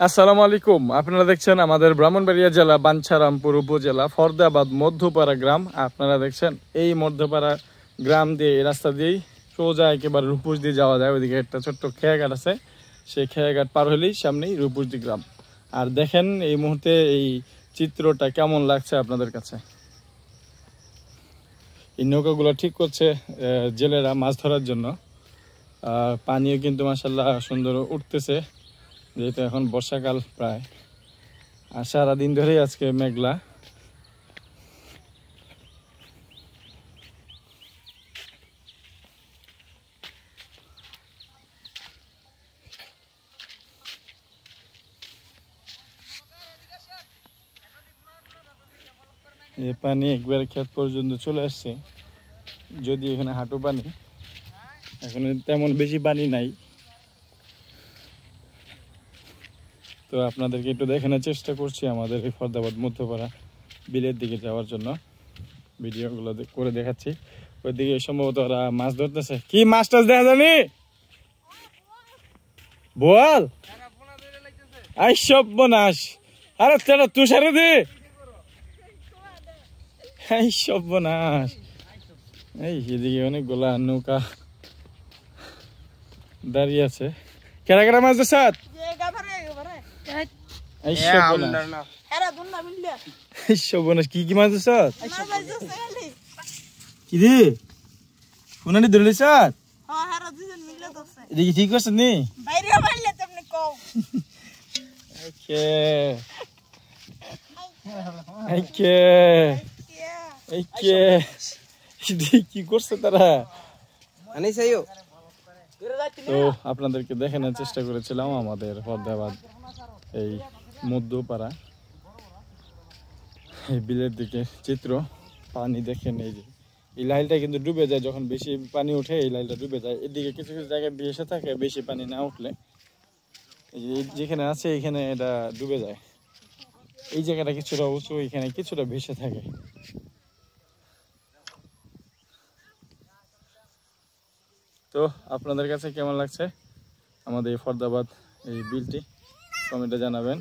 আসসালামু আলাইকুম। আপনারা দেখছেন আমাদের ব্রাহ্মণবাড়িয়া জেলা বাঞ্ছারামপুর উপজেলা ফরদাবাদ মধ্যপাড়া গ্রাম। আপনারা দেখছেন এই মধ্যপাড়া গ্রাম দিয়ে এই রাস্তা দিয়েই সোজা একেবারে রূপপুর দিয়ে যাওয়া যায়। ওইদিকে একটা ছোট্ট খেয়াঘাট আছে, সেই খেয়াঘাট পার হলেই সামনেই রূপপুরদি গ্রাম। আর দেখেন এই মুহূর্তে এই চিত্রটা কেমন লাগছে আপনাদের কাছে। এই নৌকাগুলো ঠিক করছে জেলেরা মাছ ধরার জন্য। পানিও কিন্তু মাশাআল্লাহ সুন্দর উঠতেছে, যেহেতু এখন বর্ষাকাল প্রায়। আর সারাদিন ধরেই আজকে মেঘলা। এই পানি একবার ক্ষেত পর্যন্ত চলে আসছে, যদি এখানে হাঁটু পানি, এখন তেমন বেশি পানি নাই। তো আপনাদেরকে একটু দেখানোর চেষ্টা করছি আমাদের এই ফরদাবাদ মধ্যপাড়া বিলের দিকে যাওয়ার জন্য। ভিডিওগুলো করে দেখাচ্ছি। ওইদিকে সম্ভবত ওরা মাছ ধরতেছে। কি মাছ টাছ দেখা জানি বল আই সব বনাস। আরে তেরা তুষারে দে এই সব বনাস। এই এদিকে অনেকগুলা নৌকা দাঁড়িয়ে আছে। কেরা কেরা মাছ ধরছে? কি কি মাছ ধরছ? কি রে কোনানি ধরলি স্যার? এদিকে ঠিক করছেন নি? কি করছে তারা? তো আপনাদেরকে দেখানোর চেষ্টা করেছিলাম আমাদের ফরদাবাদ এই মধ্যপাড়া এই বিলের দিকে চিত্র। পানি দেখেন, এই যে এই লাইলটা কিন্তু ডুবে যায় যখন বেশি পানি উঠে, এই লাইলটা ডুবে যায়। এদিকে কিছু কিছু জায়গায় ভেসে থাকে বেশি পানি না উঠলে। এই যে যেখানে আছে এখানে এটা ডুবে যায়। এই জায়গাটা কিছুটা উঁচু, এখানে কিছুটা ভেসে থাকে। তো আপনাদের কাছে কেমন লাগছে আমাদের এই ফরদাবাদ এই বিলটি কমেন্টে জানাবেন।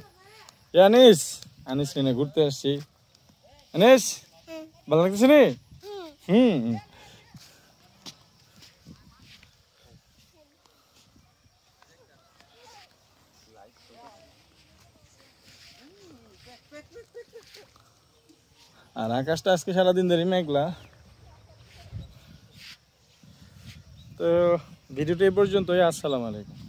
আনিস আনিস কিনে ঘুরতে আসছি। আনিস ভালো লাগতেছে নি? আর আকাশটা আজকে সারাদিন ধরে মেঘলা। তো ভিডিওটা এই পর্যন্তই। আসসালামু আলাইকুম।